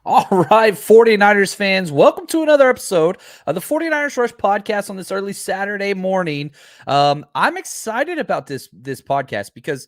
All right, 49ers fans, welcome to another episode of the 49ers Rush podcast on this early Saturday morning. I'm excited about this podcast because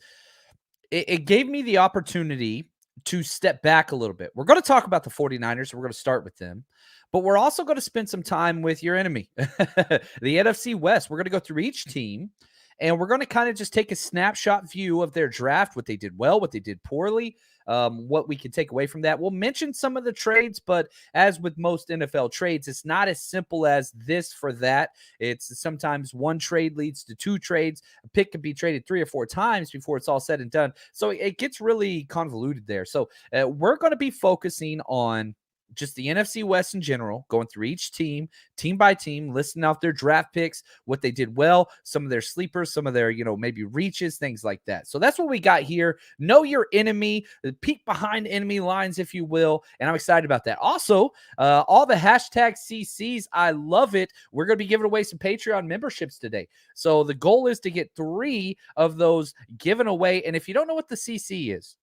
it gave me the opportunity to step back a little bit. We're going to talk about the 49ers. We're going to start with them, but we're also going to spend some time with your enemy, the NFC West. We're going to go through each team, and we're going to kind of just take a snapshot view of their draft, what they did well, what they did poorly, what we can take away from that. We'll mention some of the trades, but as with most NFL trades, it's not as simple as this for that. It's sometimes one trade leads to two trades. A pick can be traded 3 or 4 times before it's all said and done. So it gets really convoluted there. So we're going to be focusing on just the NFC West in general, going through each team by team, listing out their draft picks, what they did well, some of their sleepers, some of their, maybe reaches, things like that. So that's what we got here. Know your enemy, peek behind enemy lines, if you will. And I'm excited about that. Also, all the hashtag CCs, I love it. We're going to be giving away some Patreon memberships today. So the goal is to get 3 of those given away. And if you don't know what the CC is,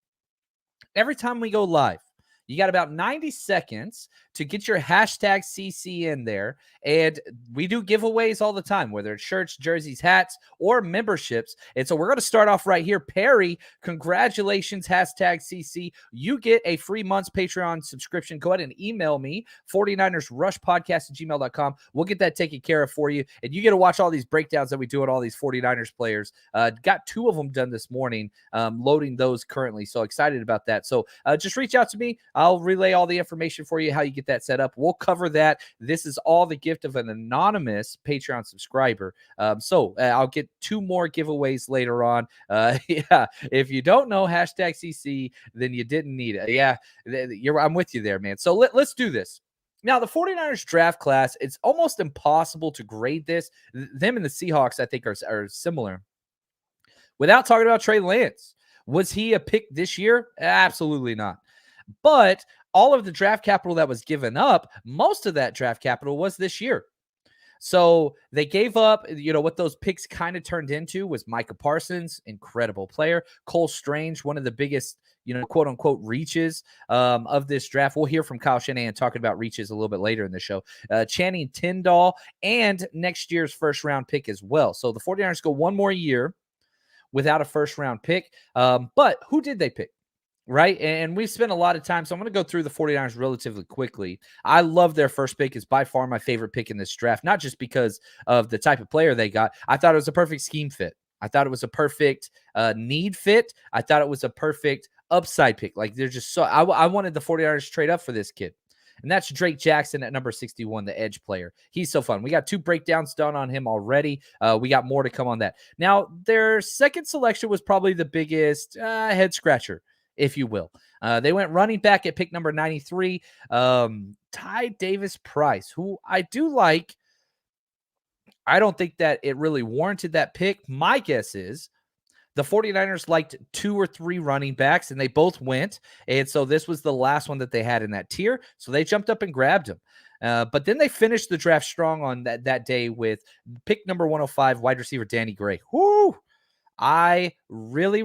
every time we go live, you got about 90 seconds to get your hashtag CC in there. And we do giveaways all the time, whether it's shirts, jerseys, hats, or memberships. And so we're going to start off right here. Perry, congratulations, hashtag CC. You get a free month's Patreon subscription. Go ahead and email me, 49ersrushpodcast@gmail.com. We'll get that taken care of for you. And you get to watch all these breakdowns that we do on all these 49ers players. Got 2 of them done this morning, loading those currently. So excited about that. So just reach out to me. I'll relay all the information for you, how you get that set up. We'll cover that. This is all the gift of an anonymous Patreon subscriber. So I'll get 2 more giveaways later on. Yeah, if you don't know hashtag CC, then you didn't need it. Yeah, I'm with you there, man. So let's do this. Now, the 49ers draft class, it's almost impossible to grade this. Them and the Seahawks, I think, are similar. Without talking about Trey Lance, was he a pick this year? Absolutely not. But all of the draft capital that was given up, most of that draft capital was this year. So they gave up, what those picks kind of turned into was Micah Parsons, incredible player. Cole Strange, one of the biggest, quote unquote reaches of this draft. We'll hear from Kyle Shanahan talking about reaches a little bit later in the show. Channing Tindall and next year's first round pick as well. So the 49ers go one more year without a first round pick. But who did they pick? Right. And we've spent a lot of time. So I'm going to go through the 49ers relatively quickly. I love their first pick. Is by far my favorite pick in this draft, not just because of the type of player they got. I thought it was a perfect scheme fit. I thought it was a perfect need fit. I thought it was a perfect upside pick. Like they're just so I wanted the 49ers to trade up for this kid. And that's Drake Jackson at number 61, the edge player. He's so fun. We got 2 breakdowns done on him already. We got more to come on that. Now, their second selection was probably the biggest head scratcher, if you will. They went running back at pick number 93, Ty Davis Price, who I do like. I don't think that it really warranted that pick. My guess is the 49ers liked 2 or 3 running backs, and they both went. And so this was the last one that they had in that tier. So they jumped up and grabbed him. But then they finished the draft strong on that day with pick number 105, wide receiver Danny Gray. Whoo! I really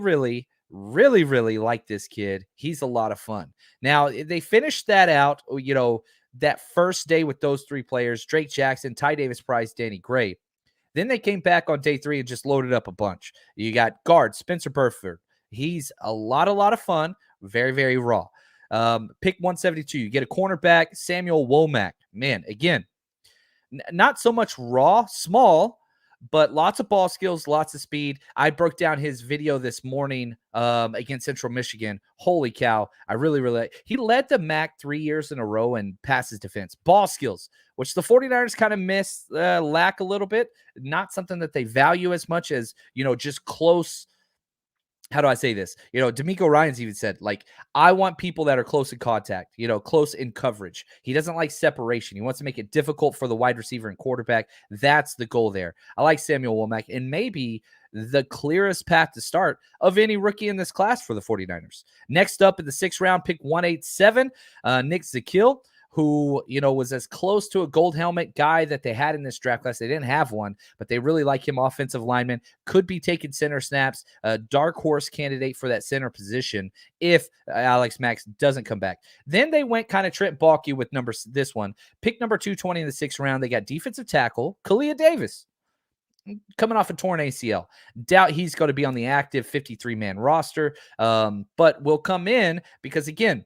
like this kid. He's a lot of fun. Now, they finished that out, that first day with those 3 players, Drake Jackson, Ty Davis Price, Danny Gray. Then they came back on day 3 and just loaded up a bunch. You got guard Spencer Burford. He's a lot of fun. Very, very raw. Pick 172. You get a cornerback, Samuel Womack. Man, again, not so much raw, small, but lots of ball skills, lots of speed. I broke down his video this morning against Central Michigan. Holy cow. I really he led the MAC 3 years in a row in passes defense. Ball skills, which the 49ers kind of lack a little bit. Not something that they value as much as, just close. How do I say this? D'Amico Ryans even said, I want people that are close in contact, close in coverage. He doesn't like separation. He wants to make it difficult for the wide receiver and quarterback. That's the goal there. I like Samuel Womack, and maybe the clearest path to start of any rookie in this class for the 49ers. Next up in the 6th round, pick 187, Nick Zakiel, who, was as close to a gold helmet guy that they had in this draft class. They didn't have one, but they really like him. Offensive lineman, could be taking center snaps, a dark horse candidate for that center position if Alex Max doesn't come back. Then they went kind of Trent Baalke with this one. Pick number 220 in the 6th round. They got defensive tackle, Kalia Davis, coming off a torn ACL. Doubt he's going to be on the active 53-man roster, but will come in because, again,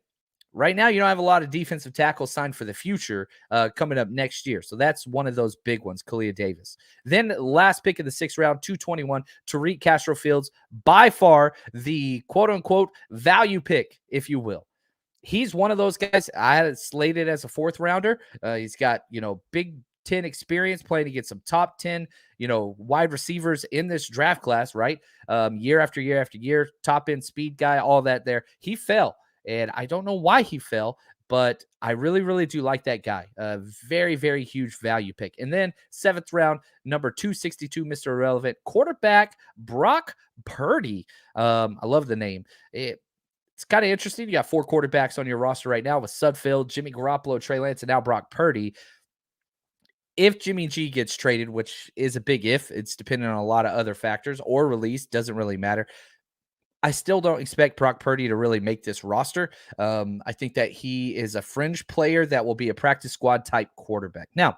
right now you don't have a lot of defensive tackles signed for the future coming up next year. So that's one of those big ones, Kalia Davis. Then last pick of the 6th round, 221, Tariq Castro-Fields, by far the quote-unquote value pick, if you will. He's one of those guys. I had it slated as a 4th rounder. He's got, Big 10 experience playing against some top 10, wide receivers in this draft class, right? Year after year after year, top end speed guy, all that there. He fell, and I don't know why he fell, but I really, really do like that guy. Very, very huge value pick. And then 7th round, number 262, Mr. Irrelevant, quarterback Brock Purdy. I love the name. It's kind of interesting. You got 4 quarterbacks on your roster right now with Sudfeld, Jimmy Garoppolo, Trey Lance, and now Brock Purdy. If Jimmy G gets traded, which is a big if, it's dependent on a lot of other factors, or released, doesn't really matter. I still don't expect Brock Purdy to really make this roster. I think that he is a fringe player that will be a practice squad type quarterback. Now,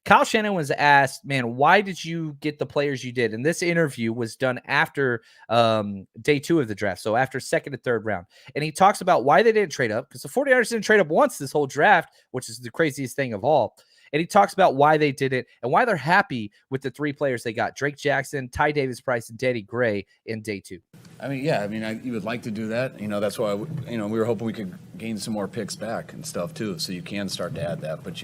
Kyle Shanahan was asked, man, why did you get the players you did? And this interview was done after day 2 of the draft, so after 2nd and 3rd round. And he talks about why they didn't trade up, because the 49ers didn't trade up once this whole draft, which is the craziest thing of all. And he talks about why they did it and why they're happy with the 3 players they got: Drake Jackson, Ty Davis-Price, and Danny Gray in day 2. You would like to do that. That's why, we were hoping we could gain some more picks back and stuff too, so you can start to add that. But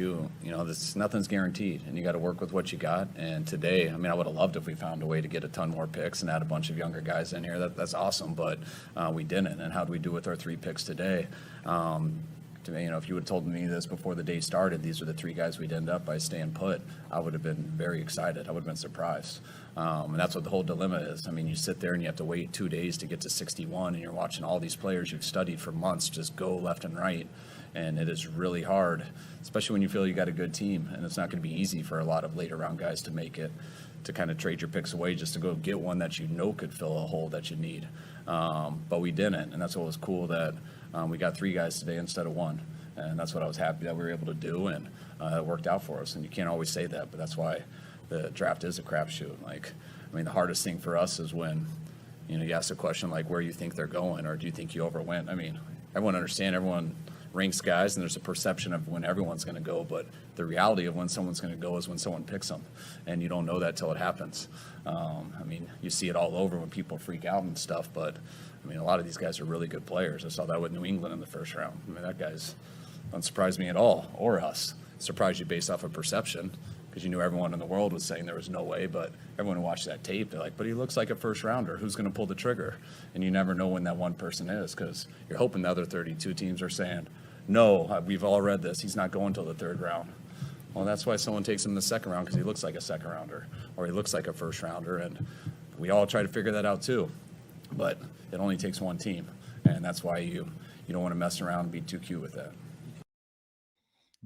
nothing's guaranteed, and you got to work with what you got. And today, I would have loved if we found a way to get a ton more picks and add a bunch of younger guys in here. That's awesome, but we didn't. And how do we do with our 3 picks today? If you would have told me this before the day started, these are the 3 guys we'd end up by staying put, I would have been very excited. I would have been surprised. And that's what the whole dilemma is. You sit there and you have to wait 2 days to get to 61, and you're watching all these players you've studied for months just go left and right. And it is really hard, especially when you feel you got a good team. And it's not going to be easy for a lot of later round guys to make it, to kind of trade your picks away just to go get one that could fill a hole that you need. But we didn't. And that's what was cool, that we got 3 guys today instead of 1. And that's what I was happy that we were able to do, and it worked out for us. And you can't always say that, but that's why the draft is a crapshoot. The hardest thing for us is when, you ask a question like where you think they're going, or do you think you overwent? Everyone understands, everyone ranks guys, and there's a perception of when everyone's going to go, but the reality of when someone's going to go is when someone picks them, and you don't know that till it happens. You see it all over when people freak out and stuff, but a lot of these guys are really good players. I saw that with New England in the 1st round. That guy's don't surprise me at all, or us. Surprised you based off of perception, because you knew everyone in the world was saying there was no way, but everyone who watched that tape, they're like, but he looks like a 1st rounder. Who's going to pull the trigger? And you never know when that one person is, because you're hoping the other 32 teams are saying, no, we've all read this. He's not going till the 3rd round. Well, that's why someone takes him in the 2nd round, because he looks like a 2nd rounder, or he looks like a 1st rounder, and we all try to figure that out too. But it only takes one team, and that's why you don't want to mess around and be too cute with that.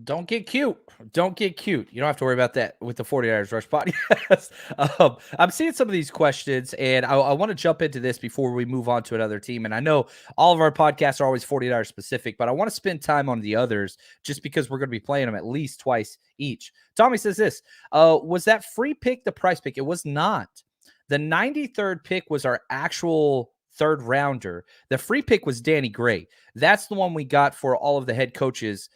Don't get cute. Don't get cute. You don't have to worry about that with the 49ers Rush podcast. I'm seeing some of these questions, and I want to jump into this before we move on to another team. And I know all of our podcasts are always 49ers specific, but I want to spend time on the others just because we're going to be playing them at least twice each. Tommy says this, was that free pick the price pick? It was not. The 93rd pick was our actual 3rd rounder. The free pick was Danny Gray. That's the one we got for all of the head coaches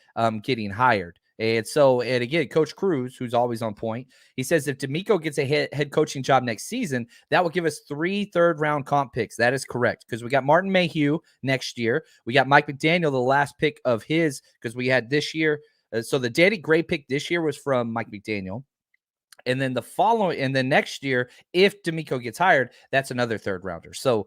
getting hired. And again, Coach Cruz, who's always on point, he says if D'Amico gets a head coaching job next season, that will give us 3 third-round comp picks. That is correct, because we got Martin Mayhew next year. We got Mike McDaniel, the last pick of his, because we had this year. So the Danny Gray pick this year was from Mike McDaniel. And then next year, if D'Amico gets hired, that's another 3rd rounder. So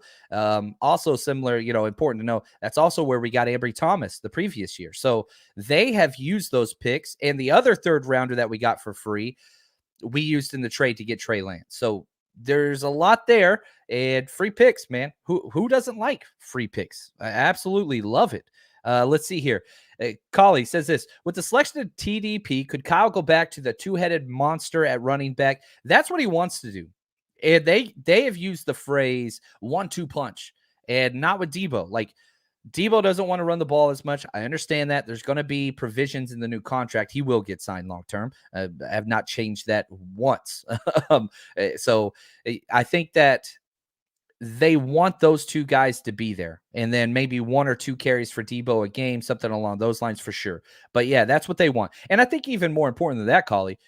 also similar, important to know, that's also where we got Ambry Thomas the previous year. So they have used those picks, and the other 3rd rounder that we got for free, we used in the trade to get Trey Lance. So there's a lot there, and free picks, man. Who doesn't like free picks? I absolutely love it. Let's see here. Collie says this: with the selection of TDP, could Kyle go back to the two-headed monster at running back? That's what he wants to do. And they have used the phrase 1-2 punch, and not with Debo. Like, Debo doesn't want to run the ball as much. I understand that. There's going to be provisions in the new contract. He will get signed long-term. I have not changed that once. So I think that they want those two guys to be there, and then maybe 1 or 2 carries for Debo a game, something along those lines for sure. But yeah, that's what they want. And I think even more important than that, Collie,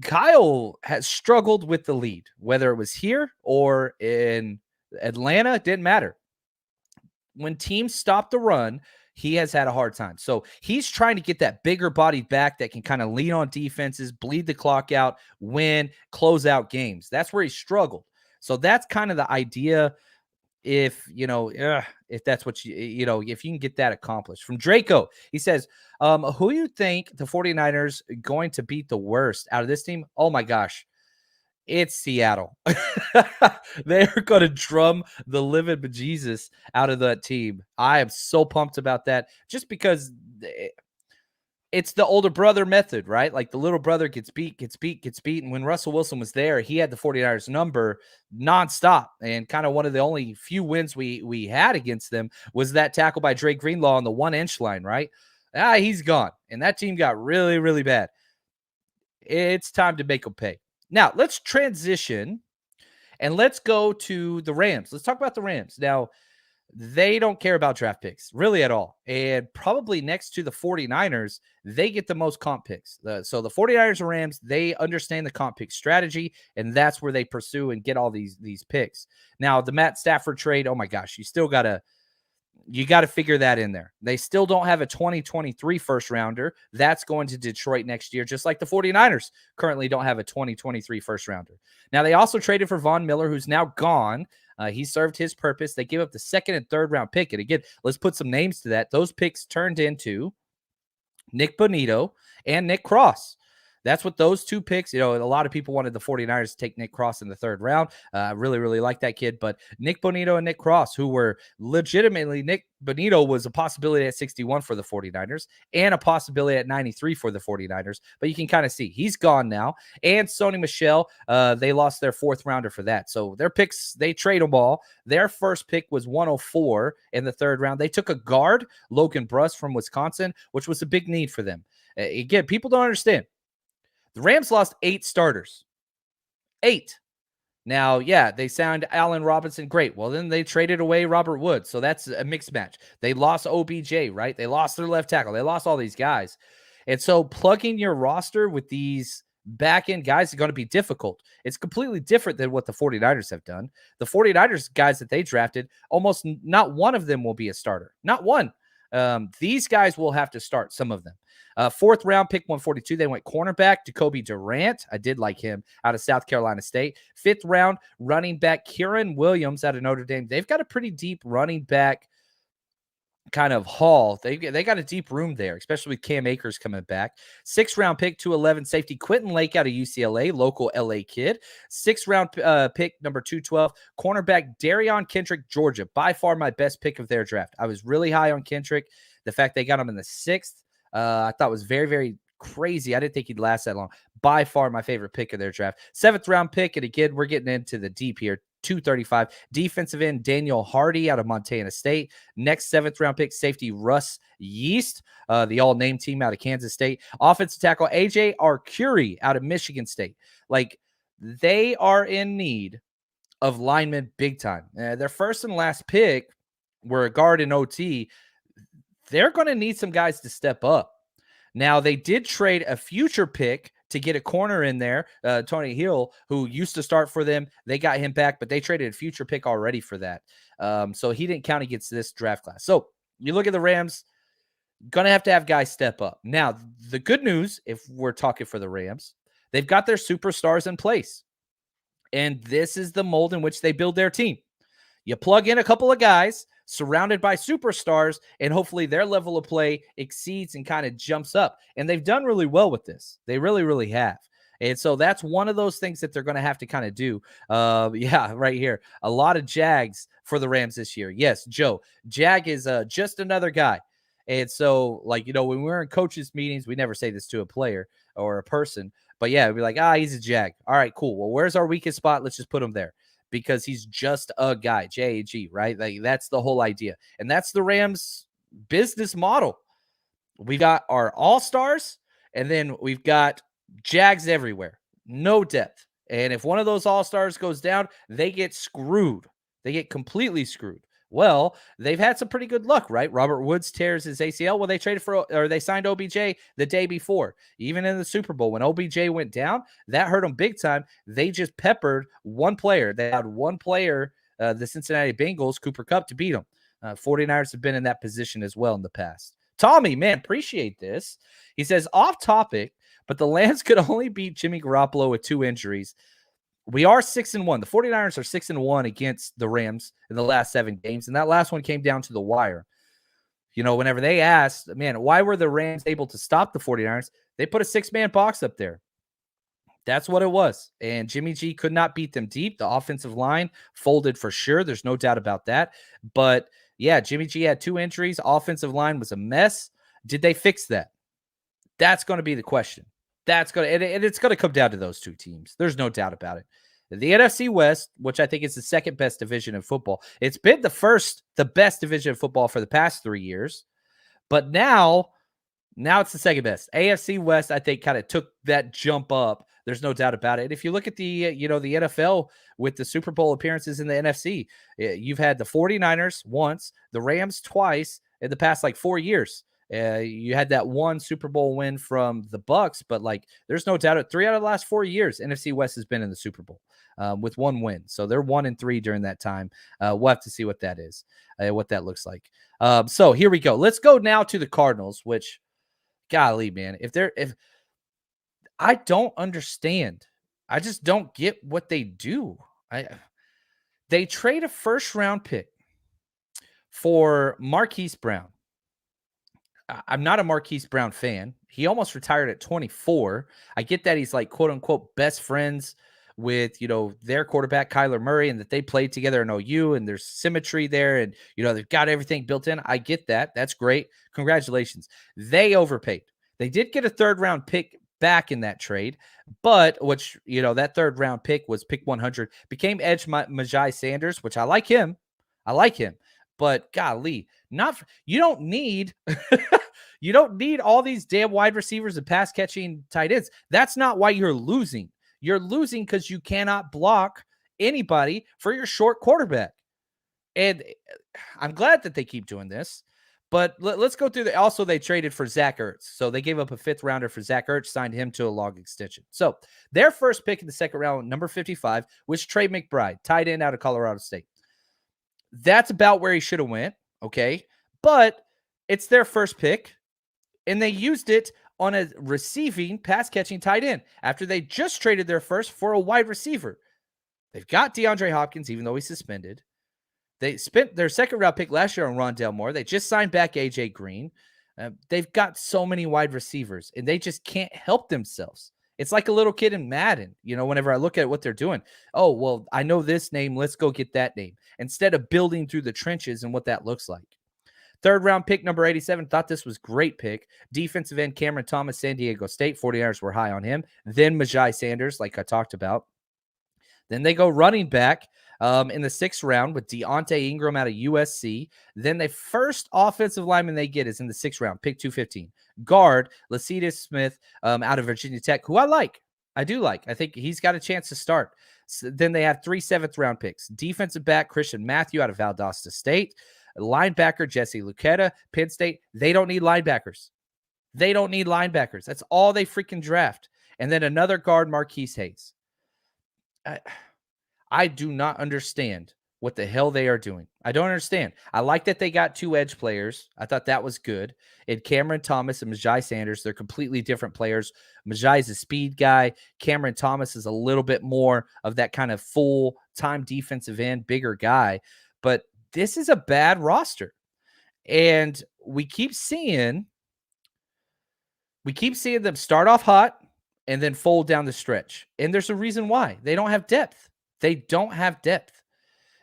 Kyle has struggled with the lead, whether it was here or in Atlanta, it didn't matter. When teams stop the run, he has had a hard time. So he's trying to get that bigger bodied back that can kind of lean on defenses, bleed the clock out, win, close out games. That's where he struggled. So that's kind of the idea. If that's what if you can get that accomplished. From Draco, he says, who you think the 49ers going to beat the worst out of this team? Oh my gosh. It's Seattle. They're going to drum the living bejesus out of that team. I am so pumped about that, just because it's the older brother method, right? Like, the little brother gets beat. And when Russell Wilson was there, he had the 49ers number nonstop. And kind of one of the only few wins we had against them was that tackle by Dre Greenlaw on the 1-inch line, right? He's gone. And that team got really, really bad. It's time to make them pay. Now, let's transition and let's go to the Rams. Let's talk about the Rams. Now, they don't care about draft picks really at all. And probably next to the 49ers, they get the most comp picks. So the 49ers and Rams, they understand the comp pick strategy, and that's where they pursue and get all these picks. Now, the Matt Stafford trade, oh my gosh, you got to figure that in there. They still don't have a 2023 first rounder. That's going to Detroit next year, just like the 49ers currently don't have a 2023 first rounder. Now, they also traded for Von Miller, who's now gone. He served his purpose. They gave up the 2nd and 3rd round pick. And again, let's put some names to that. Those picks turned into Nick Bonito and Nick Cross. That's what those 2 picks, a lot of people wanted the 49ers to take Nick Cross in the 3rd round. I really, really like that kid. But Nick Bonito and Nick Cross, who were legitimately, Nick Bonito was a possibility at 61 for the 49ers and a possibility at 93 for the 49ers. But you can kind of see he's gone now. And Sony Michel, they lost their 4th rounder for that. So their picks, they trade them all. Their first pick was 104 in the 3rd round. They took a guard, Logan Bruss from Wisconsin, which was a big need for them. Again, people don't understand. The Rams lost 8 starters. 8. Now, yeah, they signed Allen Robinson. Great. Well, then they traded away Robert Woods. So that's a mixed match. They lost OBJ, right? They lost their left tackle. They lost all these guys. And so plugging your roster with these back-end guys is going to be difficult. It's completely different than what the 49ers have done. The 49ers guys that they drafted, almost not one of them will be a starter. Not one. These guys will have to start, some of them. 4th round pick 142. They went cornerback Jacoby Durant. I did like him out of South Carolina State. 5th round running back Kieran Williams out of Notre Dame. They've got a pretty deep running back kind of haul. They got a deep room there, especially with Cam Akers coming back. 6th round pick 211 safety Quentin Lake out of UCLA, local LA kid. 6th round pick number 212 cornerback Darion Kendrick, Georgia. By far my best pick of their draft. I was really high on Kendrick. The fact they got him in the 6th, I thought was very, very crazy. I didn't think he'd last that long. By far my favorite pick of their draft. 7th round pick, and again, we're getting into the deep here. 235 defensive end Daniel Hardy out of Montana State. Next 7th round pick safety Russ Yeast, the all-name team out of Kansas State. Offensive tackle AJ Arcuri out of Michigan State. Like, they are in need of linemen big time. Their first and last pick were a guard in OT. They're going to need some guys to step up. Now, they did trade a future pick to get a corner in there, Tony Hill, who used to start for them. They got him back, but they traded a future pick already for that. So he didn't count against this draft class. So you look at the Rams, going to have guys step up. Now, the good news, if we're talking for the Rams, they've got their superstars in place. And this is the mold in which they build their team. You plug in a couple of guys surrounded by superstars, and hopefully their level of play exceeds and kind of jumps up. And they've done really well with this. They really, really have. And so that's one of those things that they're going to have to kind of do. Yeah, right here. A lot of Jags for the Rams this year. Yes, Joe. Jag is just another guy. And so, like, when we're in coaches' meetings, we never say this to a player or a person. But yeah, we're like, he's a Jag. All right, cool. Well, where's our weakest spot? Let's just put him there because he's just a guy, JAG, right? Like, that's the whole idea. And that's the Rams' business model. We got our all-stars, and then we've got Jags everywhere. No depth. And if one of those all-stars goes down, they get screwed. They get completely screwed. Well, they've had some pretty good luck, right? Robert Woods tears his ACL. Well, they signed OBJ the day before. Even in the Super Bowl, when OBJ went down, that hurt them big time. They just peppered one player. They had one player, the Cincinnati Bengals, Cooper Kupp, to beat them. 49ers have been in that position as well in the past. Tommy, man, appreciate this. He says, off topic, but the Lambs could only beat Jimmy Garoppolo with 2 injuries. We are 6-1. The 49ers are 6-1 against the Rams in the last 7 games, and that last one came down to the wire. Whenever they asked, man, why were the Rams able to stop the 49ers? They put a 6-man box up there. That's what it was. And Jimmy G could not beat them deep. The offensive line folded for sure. There's no doubt about that. But yeah, Jimmy G had 2 injuries. Offensive line was a mess. Did they fix that? That's going to be the question. It's going to come down to those 2 teams. There's no doubt about it. The NFC West, which I think is the second best division in football. It's been the best division of football for the past 3 years. But now it's the second best. AFC West, I think, kind of took that jump up. There's no doubt about it. And if you look at the NFL with the Super Bowl appearances in the NFC, you've had the 49ers once, the Rams twice in the past 4 years. You had that one Super Bowl win from the Bucks, but there's no doubt 3 out of the last 4 years, NFC West has been in the Super Bowl with 1 win. So they're 1-3 during that time. We'll have to see what that is, what that looks like. So here we go. Let's go now to the Cardinals, which, golly, man, if I don't understand. I just don't get what they do. They trade a first-round pick for Marquise Brown. I'm not a Marquise Brown fan. He almost retired at 24. I get that he's quote unquote best friends with, their quarterback, Kyler Murray, and that they played together in OU and there's symmetry there. And, they've got everything built in. I get that. That's great. Congratulations. They overpaid. They did get a 3rd round pick back in that trade, but that 3rd round pick was pick 100, became Edge Majai Sanders, which I like him. But golly, you don't need all these damn wide receivers and pass catching tight ends. That's not why you're losing. You're losing because you cannot block anybody for your short quarterback. And I'm glad that they keep doing this. But let's go through also, they traded for Zach Ertz. So they gave up a 5th rounder for Zach Ertz, signed him to a long extension. So their first pick in the 2nd round, number 55, was Trey McBride, tight end out of Colorado State. That's about where he should have went, okay? But it's their first pick, and they used it on a receiving, pass-catching tight end after they just traded their first for a wide receiver. They've got DeAndre Hopkins, even though he's suspended. They spent their 2nd round pick last year on Rondale Moore. They just signed back A.J. Green. They've got so many wide receivers, and they just can't help themselves. It's like a little kid in Madden, whenever I look at what they're doing. Oh, well, I know this name. Let's go get that name. Instead of building through the trenches and what that looks like. 3rd round pick, number 87. Thought this was great pick. Defensive end, Cameron Thomas, San Diego State. 49ers were high on him. Then Majai Sanders, like I talked about. Then they go running back in the 6th round with Deontay Ingram out of USC. Then the first offensive lineman they get is in the 6th round, pick 215. Guard, Lecitus Smith out of Virginia Tech, who I like. I do like. I think he's got a chance to start. So then they have 3 7th-round picks. Defensive back, Christian Matthew out of Valdosta State. Linebacker, Jesse Luketa, Penn State. They don't need linebackers. That's all they freaking draft. And then another guard, Marquise Hayes. I do not understand what the hell they are doing. I don't understand. I like that they got 2 edge players. I thought that was good. And Cameron Thomas and Majai Sanders, they're completely different players. Majai is a speed guy. Cameron Thomas is a little bit more of that kind of full-time defensive end, bigger guy. But this is a bad roster. And we keep seeing them start off hot and then fold down the stretch. And there's a reason why. They don't have depth. They don't have depth.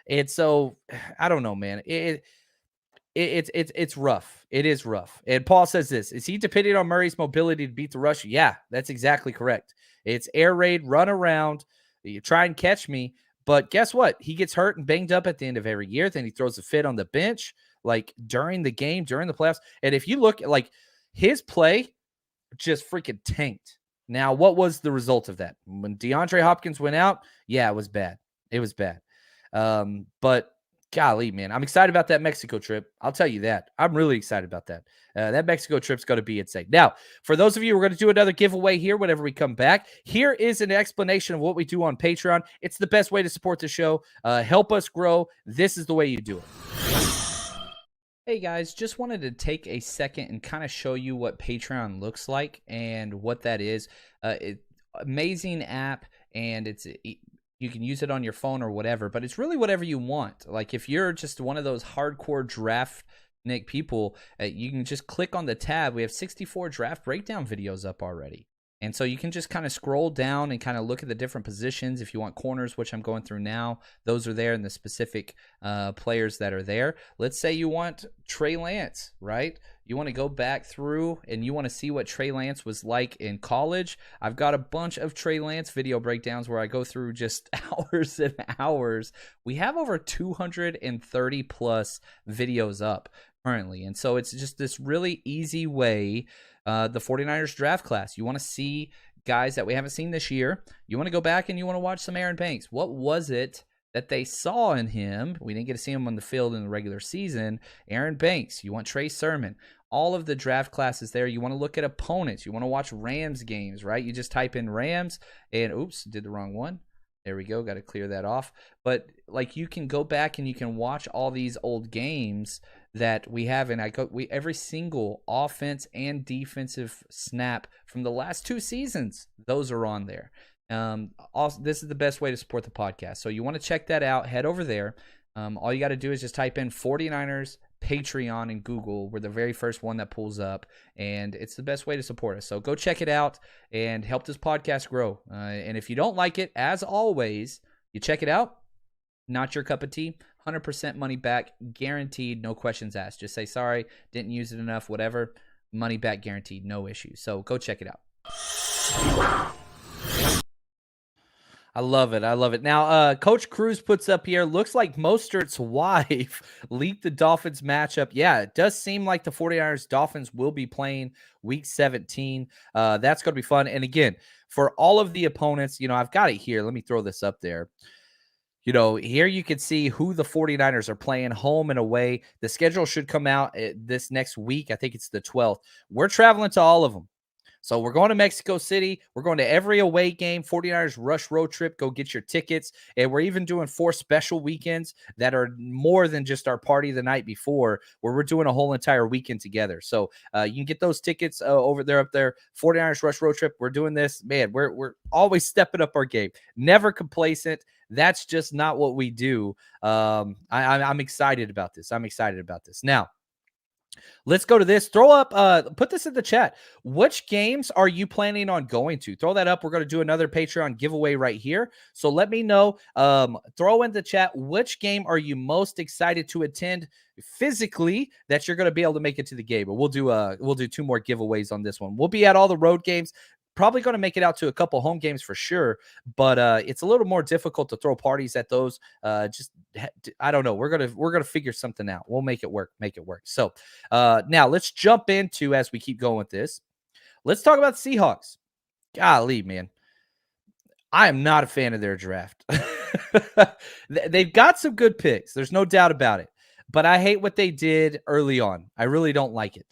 And so I don't know, man. It's rough. It is rough. And Paul says this: is he depending on Murray's mobility to beat the rush? Yeah, that's exactly correct. It's air raid, run around, you try and catch me. But guess what? He gets hurt and banged up at the end of every year. Then he throws a fit on the bench, like during the game, during the playoffs. And if you look at like his play, just freaking tanked. Now, what was the result of that? When DeAndre Hopkins went out, yeah, it was bad. It was bad. But golly, man, I'm excited about that Mexico trip. I'll tell you that. I'm really excited about that. That Mexico trip's going to be insane. Now, for those of you, we're going to do another giveaway here whenever we come back. Here is an explanation of what we do on Patreon. It's the best way to support the show. Help us grow. This is the way you do it. Hey guys, just wanted to take a second and kind of show you what Patreon looks like and what that is. Amazing app, and you can use it on your phone or whatever, but it's really whatever you want. Like if you're just one of those hardcore draft people, you can just click on the tab. We have 64 draft breakdown videos up already. And so you can just kind of scroll down and kind of look at the different positions. If you want corners, which I'm going through now, those are there, and the specific players that are there. Let's say you want Trey Lance, right? You want to go back through and you want to see what Trey Lance was like in college. I've got a bunch of Trey Lance video breakdowns where I go through just hours and hours. We have over 230 plus videos up currently. And so it's just this really easy way. The 49ers draft class. You want to see guys that we haven't seen this year. You want to go back and you want to watch some Aaron Banks. What was it that they saw in him? We didn't get to see him on the field in the regular season. Aaron Banks. You want Trey Sermon. All of the draft classes there. You want to look at opponents. You want to watch Rams games, right? You just type in Rams and oops, did the wrong one. There we go. Got to clear that off. But like you can go back and you can watch all these old games that we have, and every single offense and defensive snap from the last 2 seasons, those are on there. Also, this is the best way to support the podcast. So you want to check that out, head over there. All you got to do is just type in 49ers Patreon in Google. We're the very first one that pulls up, and it's the best way to support us. So go check it out and help this podcast grow. And if you don't like it, as always, you check it out. Not your cup of tea. 100% money back, guaranteed, no questions asked. Just say, sorry, didn't use it enough, whatever. Money back guaranteed, no issues. So go check it out. I love it. I love it. Now, Coach Cruz puts up here, looks like Mostert's wife leaked the Dolphins matchup. Yeah, it does seem like the 49ers Dolphins will be playing week 17. That's going to be fun. And again, for all of the opponents, I've got it here. Let me throw this up there. Here you can see who the 49ers are playing home and away. The schedule should come out this next week. I think it's the 12th. We're traveling to all of them. So we're going to Mexico City. We're going to every away game. 49ers Rush road trip. Go get your tickets. And we're even doing 4 special weekends that are more than just our party the night before, where we're doing a whole entire weekend together. So you can get those tickets over there, up there. 49ers Rush road trip. We're doing this. Man, we're always stepping up our game. Never complacent. That's just not what we do. I'm excited about this. I'm excited about this. Now, let's go to this. Throw up, put this in the chat. Which games are you planning on going to? Throw that up. We're going to do another Patreon giveaway right here. So let me know. Throw in the chat. Which game are you most excited to attend physically that you're going to be able to make it to the game? But we'll do 2 more giveaways on this one. We'll be at all the road games. Probably going to make it out to a couple home games for sure, but it's a little more difficult to throw parties at those. I don't know. We're gonna figure something out. We'll make it work. So now let's jump into, as we keep going with this, let's talk about the Seahawks. Golly, man, I am not a fan of their draft. They've got some good picks. There's no doubt about it. But I hate what they did early on. I really don't like it.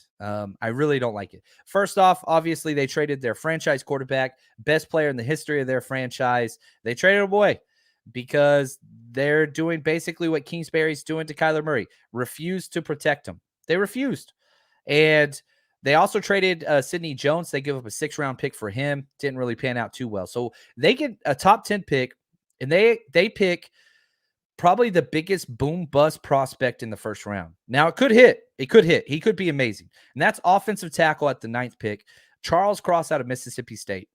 First off, obviously, they traded their franchise quarterback, best player in the history of their franchise. They traded him away because they're doing basically what Kingsbury's doing to Kyler Murray. Refused to protect him. They refused. And they also traded Sidney Jones. They give up a 6th-round pick for him. Didn't really pan out too well. So they get a top 10 pick, and they pick probably the biggest boom bust prospect in the 1st round. Now, it could hit. He could be amazing. And that's offensive tackle at the 9th pick, Charles Cross out of Mississippi State.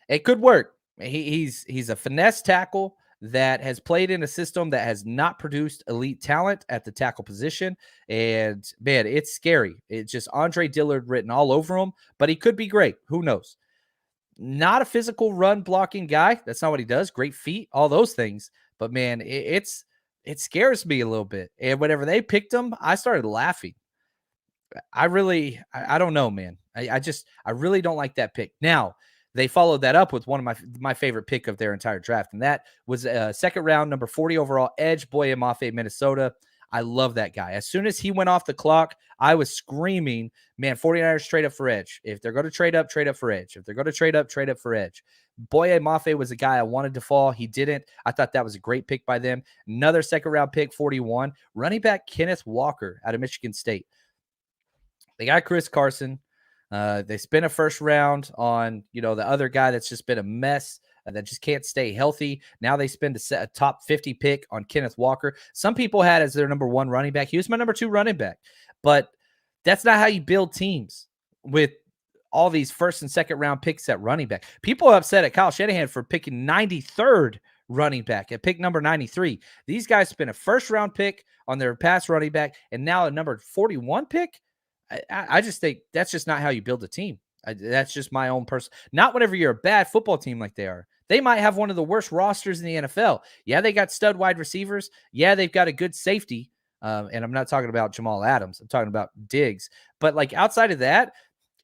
It could work. He's a finesse tackle that has played in a system that has not produced elite talent at the tackle position. And man, it's scary. It's just Andre Dillard written all over him, but he could be great. Who knows? Not a physical run blocking guy. That's not what he does. Great feet, all those things. But man, it scares me a little bit. And whenever they picked him, I started laughing. I don't know, man. I really don't like that pick. Now, they followed that up with one of my favorite pick of their entire draft, and that was second round, number 40 overall, edge Boye Mafe, Minnesota. I love that guy. As soon as he went off the clock, I was screaming, man, 49ers trade up for edge. If they're going to trade up for edge. If they're going to trade up for edge. Boye Mafe was a guy I wanted to fall. He didn't. I thought that was a great pick by them. Another second round pick, 41, running back Kenneth Walker out of Michigan State. They got Chris Carson. They spent a first round on, the other guy that's just been a mess, that just can't stay healthy. Now they spend a top 50 pick on Kenneth Walker. Some people had as their number 1 running back. He was my number 2 running back. But that's not how you build teams with all these first and second round picks at running back. People are upset at Kyle Shanahan for picking 93rd running back at pick number 93. These guys spent a first round pick on their pass running back and now a number 41 pick. I just think that's just not how you build a team. That's just my own person. Not whenever you're a bad football team like they are. They might have one of the worst rosters in the NFL. Yeah, they got stud wide receivers. Yeah, they've got a good safety. And I'm not talking about Jamal Adams. I'm talking about Diggs. But like outside of that,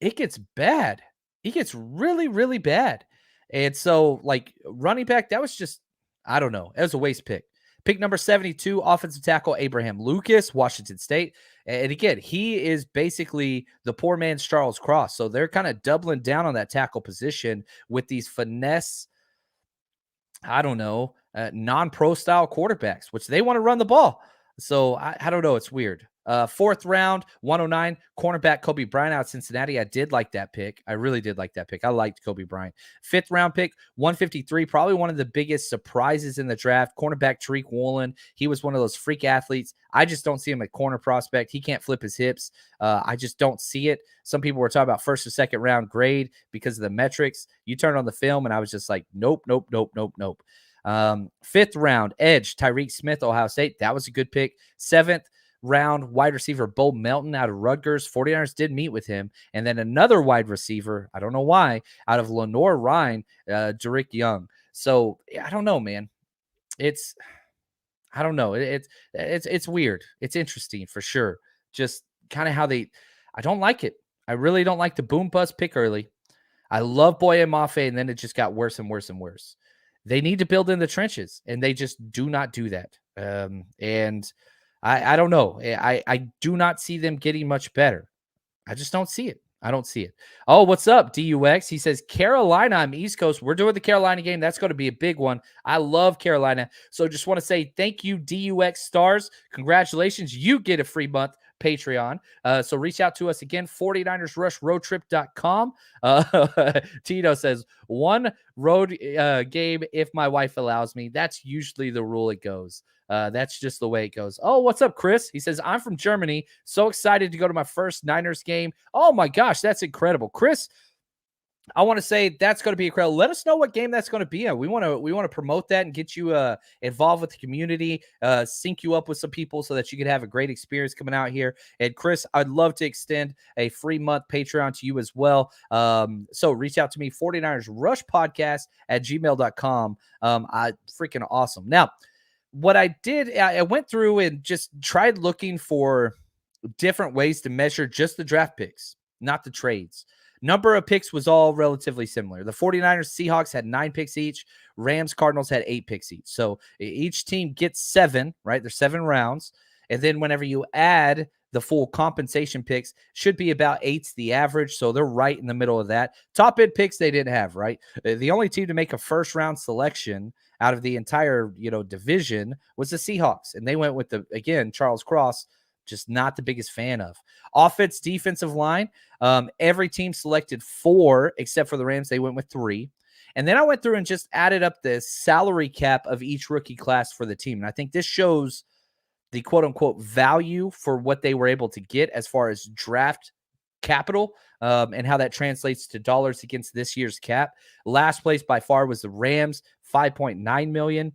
it gets bad. It gets really, really bad. And so like running back, that was just, I don't know. It was a waste pick. Pick number 72, offensive tackle Abraham Lucas, Washington State. And again, he is basically the poor man's Charles Cross. So they're kind of doubling down on that tackle position with these finesse, non-pro style quarterbacks, which they want to run the ball. So I don't know. It's weird. Fourth round, 109, cornerback Kobe Bryant out of Cincinnati. I did like that pick. I really did like that pick. I liked Kobe Bryant. Fifth round pick, 153, probably one of the biggest surprises in the draft. Cornerback Tariq Woolen. He was one of those freak athletes. I just don't see him at corner prospect. He can't flip his hips. I just don't see it. Some people were talking about first or second round grade because of the metrics. You turn on the film and I was just like, nope. Fifth round, edge Tyreek Smith, Ohio State. That was a good pick. Seventh round, wide receiver Bo Melton out of Rutgers. 49ers did meet with him. And then another wide receiver, I don't know why, out of Lenore Ryan, Derek Young. So I don't know, man. I don't know. It's weird. It's interesting for sure. Just kind of how I don't like it. I really don't like the boom bust pick early. I love Boye Mafe, and then it just got worse and worse and worse. They need to build in the trenches, and they just do not do that. And I don't know. I do not see them getting much better. I just don't see it. I don't see it. Oh, what's up, DUX? He says, Carolina, I'm East Coast. We're doing the Carolina game. That's going to be a big one. I love Carolina. So just want to say thank you, DUX Stars. Congratulations. You get a free month Patreon. So reach out to us again, 49ersrushroadtrip.com. Tito says, one road game if my wife allows me. That's usually the rule it goes. That's just the way it goes. Oh, what's up, Chris? He says, I'm from Germany. So excited to go to my first Niners game. Oh my gosh, that's incredible. Chris, I want to say that's going to be incredible. Let us know what game that's going to be in. We want to promote that and get you involved with the community, sync you up with some people so that you can have a great experience coming out here. And Chris, I'd love to extend a free month Patreon to you as well. So reach out to me, 49ers Rush Podcast at gmail.com. Freaking awesome. Now, what I did, I went through and just tried looking for different ways to measure just the draft picks, not the trades. Number of picks was all relatively similar. The 49ers, Seahawks had 9 picks each. Rams, Cardinals had 8 picks each. So each team gets 7, right? There's 7 rounds. And then whenever you add the full compensation picks, should be about 8's the average. So they're right in the middle of that. Top end picks they didn't have, right? The only team to make a first round selection out of the entire, division was the Seahawks. And they went with Charles Cross, just not the biggest fan of. Offense, defensive line. Every team selected 4 except for the Rams. They went with 3. And then I went through and just added up the salary cap of each rookie class for the team. And I think this shows the quote unquote value for what they were able to get as far as draft capital. and how that translates to dollars against this year's cap. Last place by far was the Rams, 5.9 million.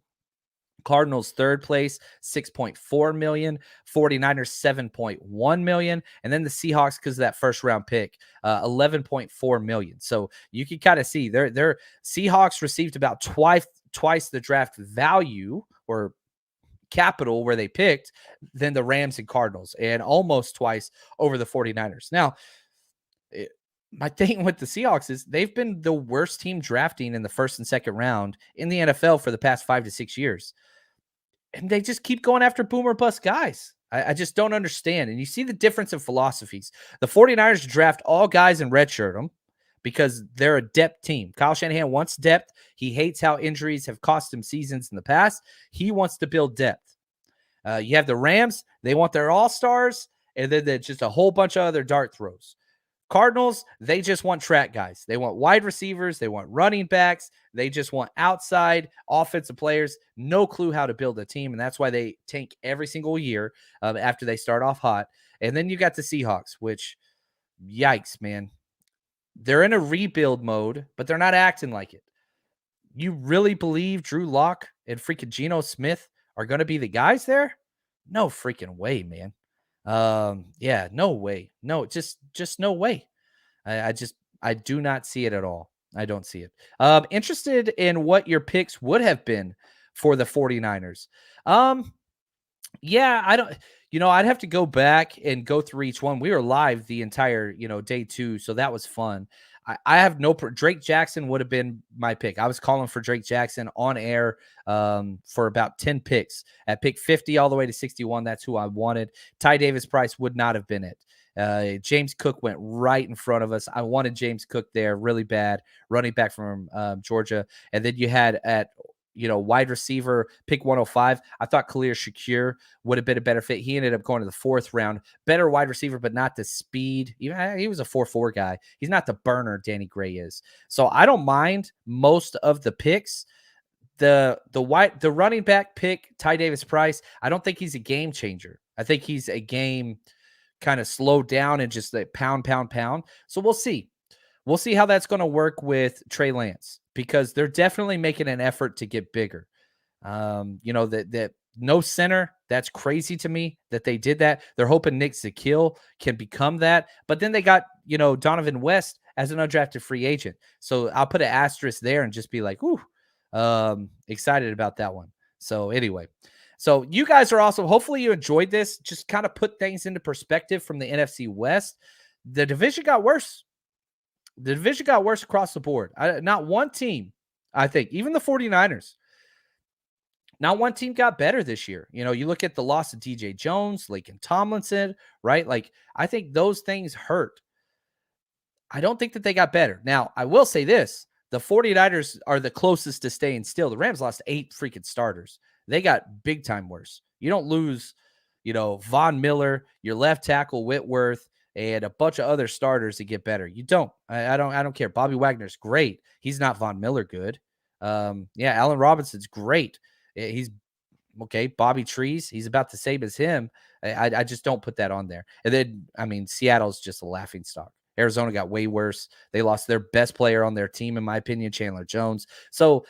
Cardinals third place, 6.4 million. 49ers, 7.1 million. And then the Seahawks, because of that first round pick, 11.4 million. So you can kind of see their Seahawks received about twice the draft value or capital where they picked than the Rams and Cardinals, and almost twice over the 49ers. Now, my thing with the Seahawks is they've been the worst team drafting in the first and second round in the NFL for the past 5 to 6 years. And they just keep going after boomer bust guys. I just don't understand. And you see the difference in philosophies. The 49ers draft all guys and redshirt them because they're a depth team. Kyle Shanahan wants depth. He hates how injuries have cost him seasons in the past. He wants to build depth. You have the Rams. They want their all-stars, and then just a whole bunch of other dart throws. Cardinals, they just want track guys. They want wide receivers. They want running backs. They just want outside offensive players. No clue how to build a team, and that's why they tank every single year after they start off hot. And then you got the Seahawks, which, yikes, man. They're in a rebuild mode, but they're not acting like it. You really believe Drew Lock and freaking Geno Smith are going to be the guys there? No freaking way, man. Yeah, no way. No, just no way. I do not see it at all. I don't see it. Interested in what your picks would have been for the 49ers. Yeah, I'd have to go back and go through each one. We were live the entire, day 2. So that was fun. I have Drake Jackson would have been my pick. I was calling for Drake Jackson on air for about 10 picks. At pick 50 all the way to 61, that's who I wanted. Ty Davis-Price would not have been it. James Cook went right in front of us. I wanted James Cook there really bad, running back from Georgia. And then you had at wide receiver, pick 105. I thought Khalil Shakir would have been a better fit. He ended up going to the 4th round. Better wide receiver, but not the speed. He was a 4.4 guy. He's not the burner Danny Gray is. So I don't mind most of the picks. The running back pick, Ty Davis-Price, I don't think he's a game changer. I think he's a game kind of slowed down and just like pound. So we'll see. We'll see how that's going to work with Trey Lance, because they're definitely making an effort to get bigger. That no center, that's crazy to me that they did that. They're hoping Nick Zakil can become that. But then they got, Donovan West as an undrafted free agent. So I'll put an asterisk there and just be like, ooh, excited about that one. So anyway, so you guys are also, hopefully you enjoyed this. Just kind of put things into perspective from the NFC West. The division got worse. The division got worse across the board. Not one team, I think, even the 49ers, not one team got better this year. You look at the loss of DJ Jones, Laken Tomlinson, right? Like, I think those things hurt. I don't think that they got better. Now, I will say this. The 49ers are the closest to staying still. The Rams lost 8 freaking starters. They got big time worse. You don't lose, Von Miller, your left tackle Whitworth, and a bunch of other starters to get better. You don't. I don't care. Bobby Wagner's great. He's not Von Miller good. Allen Robinson's great. He's okay. Bobby Trees, he's about the same as him. I just don't put that on there. And then, Seattle's just a laughing stock. Arizona got way worse. They lost their best player on their team, in my opinion, Chandler Jones. So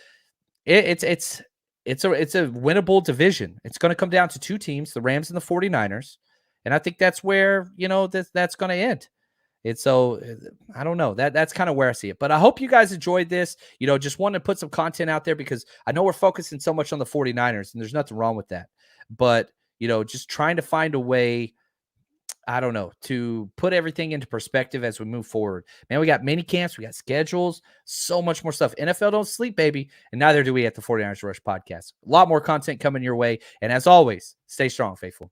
it's a winnable division. It's going to come down to 2 teams, the Rams and the 49ers. And I think that's where, that's going to end. And so I don't know. That's kind of where I see it. But I hope you guys enjoyed this. Just wanted to put some content out there because I know we're focusing so much on the 49ers, and there's nothing wrong with that. But, just trying to find a way, I don't know, to put everything into perspective as we move forward. Man, we got mini camps, we got schedules, so much more stuff. NFL don't sleep, baby. And neither do we at the 49ers Rush podcast. A lot more content coming your way. And as always, stay strong, faithful.